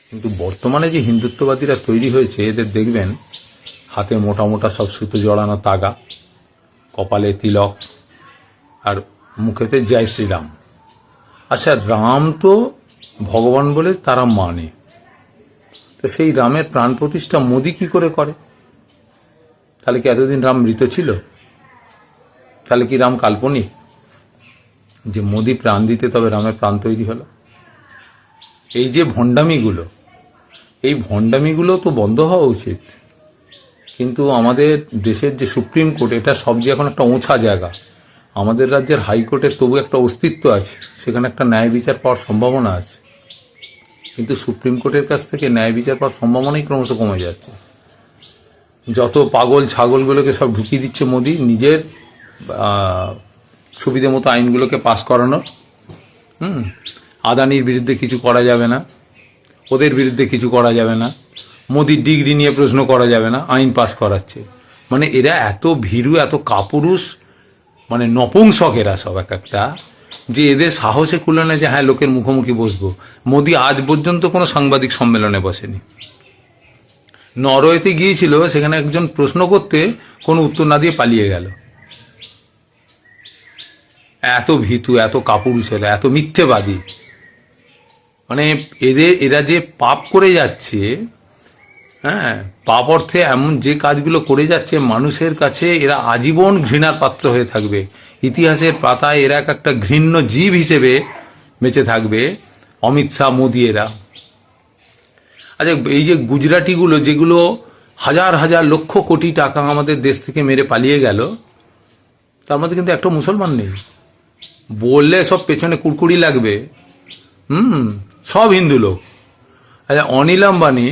কিন্তু বর্তমানে যে হিন্দুত্ববাদীরা তৈরি হয়েছে, এদের দেখবেন হাতে মোটা মোটা সব সুতো জড়ানো তাগা, কপালে তিলক, আর মুখেতে জয় শ্রীরাম। আচ্ছা, রাম তো ভগবান বলে তারা মানে, তো সেই রামের প্রাণ প্রতিষ্ঠা মোদি কি করে করে? তাহলে কি এতদিন রাম মৃত ছিল? তাহলে কি রাম কাল্পনিক যে মোদি প্রাণ দিতে তবে রামের প্রাণ তৈরি হলো? এই যে ভণ্ডামিগুলো, এই ভণ্ডামিগুলো তো বন্ধ হওয়া উচিত। কিন্তু আমাদের দেশের যে সুপ্রিম কোর্ট, এটা সব যে এখন একটা ওঁছা জায়গা। আমাদের রাজ্যের হাইকোর্টের তবু একটা অস্তিত্ব আছে, সেখানে একটা ন্যায় বিচার পাওয়ার সম্ভাবনা আছে। কিন্তু সুপ্রিম কোর্টের কাছ থেকে ন্যায় বিচার পাওয়ার সম্ভাবনাই ক্রমশ কমে যাচ্ছে। যত পাগল ছাগলগুলোকে সব ঢুকিয়ে দিচ্ছে মোদি, নিজের সুবিধে মতো আইনগুলোকে পাশ করানো। আদানির বিরুদ্ধে কিছু করা যাবে না, ওদের বিরুদ্ধে কিছু করা যাবে না, মোদির ডিগ্রি নিয়ে প্রশ্ন করা যাবে না, আইন পাশ করাচ্ছে। মানে এরা এত ভীরু, এত কাপুরুষ, মানে নপুংসক এরা সব এক একটা, যে এদের সাহসে কুলে না যে হ্যাঁ লোকের মুখোমুখি বসবো। মোদি আজ পর্যন্ত কোনো সাংবাদিক সম্মেলনে বসেনি। নরওয়েতে গিয়েছিল, সেখানে একজন প্রশ্ন করতে কোনো উত্তর না দিয়ে পালিয়ে গেল। এত ভীতু, এত কাপুরুষেরা, এত মিথ্যেবাদী। মানে এরা যে পাপ করে যাচ্ছে, হ্যাঁ, পাপ অর্থে এমন যে কাজগুলো করে যাচ্ছে, মানুষের কাছে এরা আজীবন ঘৃণার পাত্র হয়ে থাকবে। ইতিহাসের পাতায় এরা একটা ঘৃণ্য জীব হিসেবে বেঁচে থাকবে, অমিত শাহ, মোদি এরা। আচ্ছা, এই যে গুজরাটিগুলো, যেগুলো হাজার হাজার লক্ষ কোটি টাকা আমাদের দেশ থেকে মেরে পালিয়ে গেল, তার মধ্যে কিন্তু একটা মুসলমান নেই। বললে সব পেছনে কুড়কুড়ি লাগবে, সব হিন্দু লোক। আচ্ছা, অনিল আম্বানি,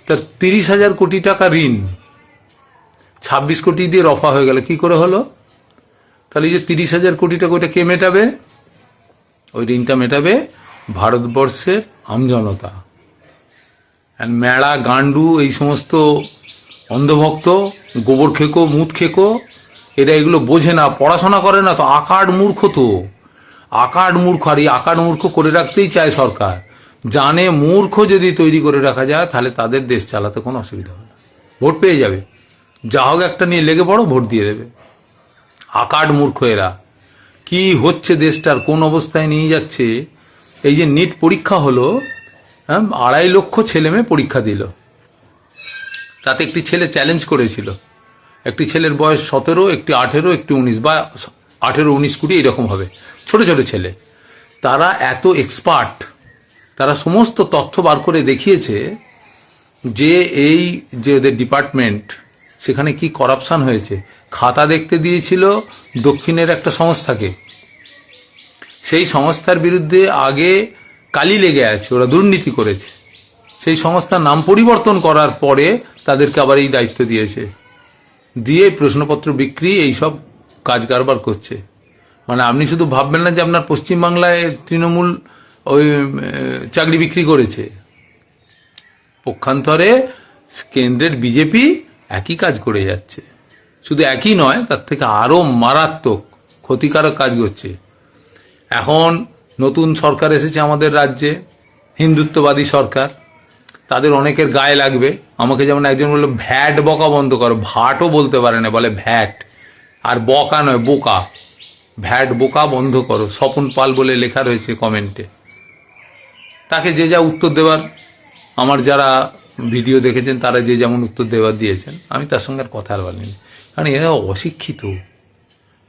তার 30,000 কোটি টাকা ঋণ 26 কোটি দিয়ে রফা হয়ে গেল। কি করে হলো? তাহলে এই যে 30,000 কোটি টাকা, ওইটা কে মেটাবে? ওই ঋণটা মেটাবে ভারতবর্ষের আমজনতা। মেড়া, গান্ডু, এই সমস্ত অন্ধভক্ত, গোবর খেকো, মুত খেকো, এরা এগুলো বোঝে না, পড়াশোনা করে না তো, আকার মূর্খ তো, আকার মূর্খ। আর এই আকার মূর্খ করে রাখতেই চায় সরকার। জানে মূর্খ যদি তৈরি করে রাখা যায়, তাহলে তাদের দেশ চালাতে কোনো অসুবিধা হবে না, ভোট পেয়ে যাবে। যা হোক একটা নিয়ে লেগে পড়ো, ভোট দিয়ে দেবে। আকার মূর্খ এরা। কি হচ্ছে দেশটার, কোন অবস্থায় নিয়ে যাচ্ছে। এই যে নিট পরীক্ষা হলো, 2.5 লক্ষ ছেলে মেয়ে পরীক্ষা দিল। তাতে একটি ছেলে চ্যালেঞ্জ করেছিল। একটি ছেলের বয়স 17, একটি 18, একটি 19, বা 18, 19, 20 এরকম হবে, ছোট ছোট ছেলে। তারা এত এক্সপার্ট, তারা সমস্ত তথ্য বার করে দেখিয়েছে যে এই যে ওদের ডিপার্টমেন্ট, সেখানে কি করাপশন হয়েছে। খাতা দেখতে দিয়েছিল দক্ষিণের একটা সংস্থাকে, সেই সংস্থার বিরুদ্ধে আগে কালি লেগে আছে, ওরা দুর্নীতি করেছে। সেই সংস্থার নাম পরিবর্তন করার পরে তাদেরকে আবার এই দায়িত্ব দিয়েছে, দিয়ে প্রশ্নপত্র বিক্রি, এইসব কাজ কারবার করছে। মানে আপনি শুধু ভাববেন না যে আপনার পশ্চিমবাংলায় তৃণমূল ওই চাকরি বিক্রি করেছে, পক্ষান্তরে কেন্দ্রের বিজেপি একই কাজ করে যাচ্ছে। শুধু একই নয়, তার থেকে আরও মারাত্মক ক্ষতিকারক কাজ করছে। এখন নতুন সরকার এসেছে আমাদের রাজ্যে, হিন্দুত্ববাদী সরকার। তাদের অনেকের গায়ে লাগবে। আমাকে যেমন একজন বললো, ভ্যাট বকা বন্ধ করো। ভাটও বলতে পারে না, বলে ভ্যাট। আর বকা নয়, বোকা। ভ্যাট বোকা বন্ধ করো, স্বপন পাল বলে লেখা রয়েছে কমেন্টে। তাকে যে যা উত্তর দেওয়ার, আমার যারা ভিডিও দেখেছেন তারা যে যেমন উত্তর দেওয়ার দিয়েছেন, আমি তার সঙ্গে আর কথা বলিনি। কারণ এরা অশিক্ষিত।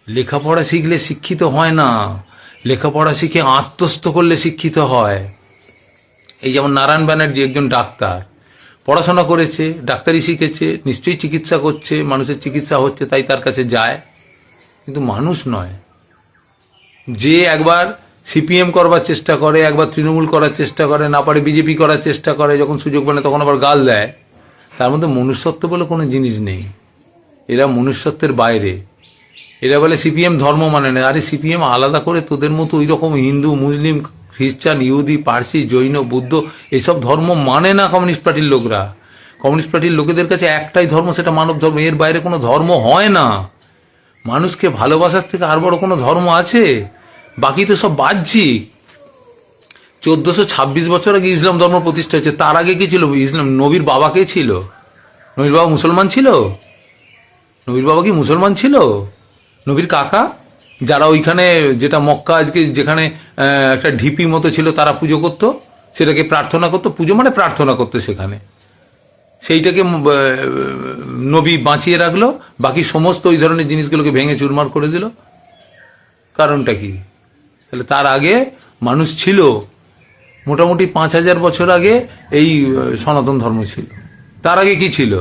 লেখাপড়া শিখলে শিক্ষিত হয় না, লেখাপড়া শিখে আত্মস্থ করলে শিক্ষিত হয়। এই যেমন নারায়ণ ব্যানার্জি, একজন ডাক্তার, পড়াশোনা করেছে, ডাক্তারি শিখেছে, নিশ্চয়ই চিকিৎসা করছে, মানুষের চিকিৎসা হচ্ছে, তাই তার কাছে যায়। কিন্তু মানুষ নয়। যে একবার সিপিএম করবার চেষ্টা করে, একবার তৃণমূল করার চেষ্টা করে, না পারে বিজেপি করার চেষ্টা করে, যখন সুযোগ পেলে তখন আবার গাল দেয়, তার মধ্যে মনুষ্যত্ব বলে কোনো জিনিস নেই। এরা মনুষ্যত্বের বাইরে। এরা বলে সিপিএম ধর্ম মানে না। আরে সিপিএম আলাদা করে তোদের মতো ওই রকম হিন্দু, মুসলিম, খ্রিস্টান, ইহুদি, পার্সি, জৈন, বুদ্ধ এইসব ধর্ম মানে না কমিউনিস্ট পার্টির লোকরা। কমিউনিস্ট পার্টির লোকেদের কাছে একটাই ধর্ম, সেটা মানব ধর্ম। এর বাইরে কোনো ধর্ম হয় না। মানুষকে ভালোবাসার থেকে আর বড় কোনো ধর্ম আছে? বাকি তো সব বাহ্যিক। 1426 বছর আগে ইসলাম ধর্ম প্রতিষ্ঠা হয়েছে। তার আগে কি ছিল? ইসলাম নবীর বাবা কে ছিল? নবীর বাবা মুসলমান ছিল? নবীর বাবা কি মুসলমান ছিল? নবীর কাকা যারা ওইখানে, যেটা মক্কা আজকে যেখানে একটা ঢিপি মতো ছিল, তারা পুজো করতো, সেটাকে প্রার্থনা করতো, পুজো মানে প্রার্থনা করতো সেখানে, সেইটাকে নবী বাঁচিয়ে রাখলো, বাকি সমস্ত ওই ধরনের জিনিসগুলোকে ভেঙে চুরমার করে দিল। কারণটা কি? তাহলে তার আগে মানুষ ছিল, মোটামুটি 5000 বছর আগে এই সনাতন ধর্ম ছিল। তার আগে কি ছিল?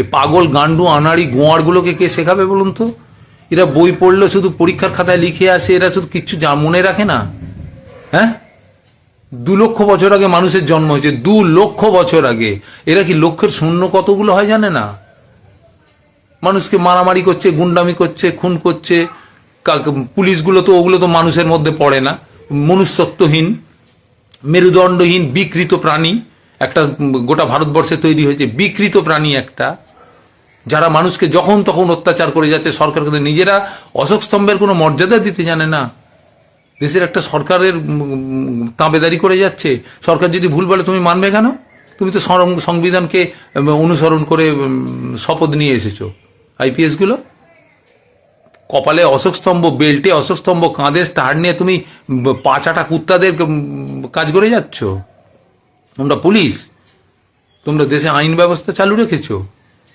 এই পাগল গান্ডু আনাড়ি গোয়ারগুলোকে কে শেখাবে বলুন তো? এরা বই পড়লে শুধু পরীক্ষার খাতায় লিখে আসে, এরা শুধু কিচ্ছু মনে রাখে না। হ্যাঁ, 2 লক্ষ বছর আগে মানুষের জন্ম হয়েছে, 2 লক্ষ বছর আগে। এরা কি লক্ষের শূন্য কতগুলো হয় জানে না? মানুষকে মারামারি করছে, গুন্ডামি করছে, খুন করছে। পুলিশগুলো তো ওগুলো তো মানুষের মধ্যে পড়ে না। মনুষ্যত্বহীন, মেরুদণ্ডহীন, বিকৃত প্রাণী একটা গোটা ভারতবর্ষে তৈরি হয়েছে, বিকৃত প্রাণী একটা, যারা মানুষকে যখন তখন অত্যাচার করে যাচ্ছে। সরকার কিন্তু নিজেরা অশোক স্তম্ভের কোনো মর্যাদা দিতে জানে না। দেশের একটা সরকারের তাবেদারি করে যাচ্ছে। সরকার যদি ভুল বলে তুমি মানবে কেন? তুমি তো সংবিধানকে অনুসরণ করে শপথ নিয়ে এসেছো। আইপিএস গুলো কপালে অশোক স্তম্ভ, বেল্টে অশোক স্তম্ভ, কাঁধে স্টার নিয়ে তুমি 5-8টা কুত্তাদের কাজ করে যাচ্ছ। তোমরা পুলিশ, তোমরা দেশে আইন ব্যবস্থা চালু রেখেছো।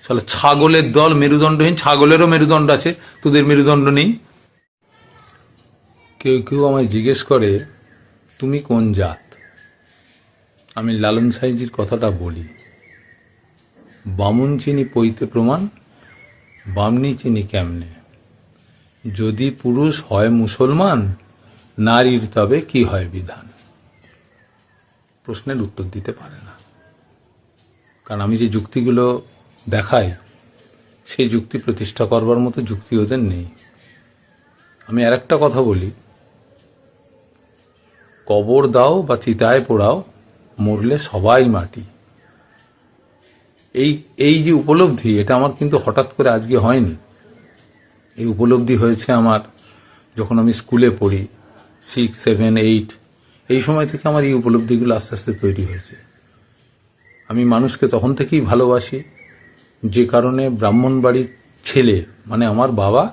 শালা ছাগলের দল, মেরুদণ্ডহীন। ছাগলেরও মেরুদণ্ড আছে, তোদের মেরুদণ্ড নেই। কেউ কেউ আমায় জিজ্ঞেস করে তুমি কোন জাত? আমি লালন সাইজির কথাটা বলি, বামুন চিনি পইতে প্রমাণ, বামনি চিনি কেমনে? যদি পুরুষ হয় মুসলমান, নারীর তবে কি হয় বিধান? প্রশ্নের উত্তর দিতে পারে না, কারণ আমি যে যুক্তিগুলো দেখাই সেই যুক্তি প্রতিষ্ঠা করবার মতো যুক্তি ওদের নেই। আমি আর একটা কথা বলি, কবর দাও বা চিতায় পোড়াও, মরলে সবাই মাটি। এই যে উপলব্ধি, এটা আমার কিন্তু হঠাৎ করে আজকে হয়নি। এই উপলব্ধি হয়েছে আমার যখন আমি স্কুলে পড়ি, 6, 7, 8, এই সময় থেকে আমার এই উপলব্ধিগুলো আস্তে আস্তে তৈরি হয়েছে। আমি মানুষকে তখন থেকেই ভালোবাসি, যে কারণে ব্রাহ্মণ বাড়ির ছেলে, মানে আমার বাবা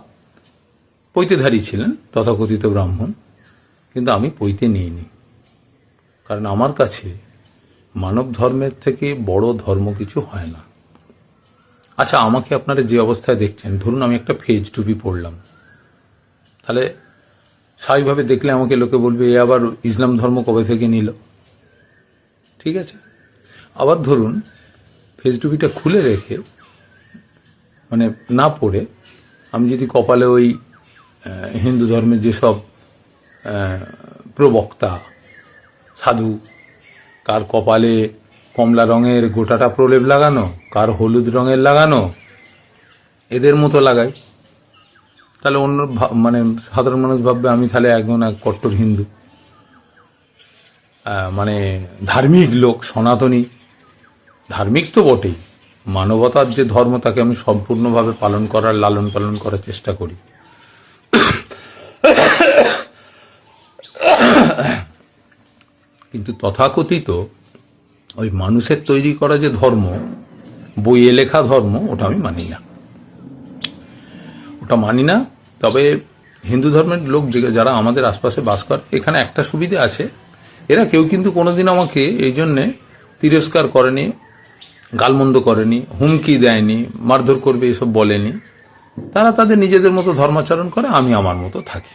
পৈতেধারী ছিলেন, তথাকথিত ব্রাহ্মণ, কিন্তু আমি পৈতে নিইনি, কারণ আমার কাছে মানব ধর্মের থেকে বড় ধর্ম কিছু হয় না। আচ্ছা, আমাকে আপনারা যে অবস্থায় দেখছেন, ধরুন আমি একটা ফেজ টুপি পড়লাম, তাহলে স্বাভাবিকভাবে দেখলে আমাকে লোকে বলবে এ আবার ইসলাম ধর্ম কবে থেকে নিল। ঠিক আছে, আবার ধরুন ফেজ টুপিটা খুলে রেখে, মানে না পড়ে, আমি যদি কপালে ওই হিন্দু ধর্মের যেসব প্রবক্তা সাধু, কার কপালে কমলা রঙের গোটাটা প্রলেপ লাগানো, কার হলুদ রঙের লাগানো, এদের মতো লাগাই, তাহলে অন্য মানে সাধারণ মানুষ ভাববে আমি তাহলে একজন এক কট্টর হিন্দু, মানে ধার্মিক লোক, সনাতনী। ধার্মিক তো বটেই, মানবতার যে ধর্ম তাকে আমি সম্পূর্ণভাবে পালন করার, লালন পালন করার চেষ্টা করি। কিন্তু তথাকথিত ওই মানুষের তৈরি করা যে ধর্ম, বইয়ে লেখা ধর্ম, ওটা আমি মানি না, ওটা মানি না। তবে হিন্দু ধর্মের লোক যারা আমাদের আশপাশে বাস করে, এখানে একটা সুবিধা আছে, এরা কেউ কিন্তু কোনোদিন আমাকে এই জন্যে তিরস্কার করেনি, গালমন্দ করেনি, হুমকি দেয়নি, মারধর করবে এসব বলেনি। তারা তাদের নিজেদের মতো ধর্মাচরণ করে, আমি আমার মতো থাকি।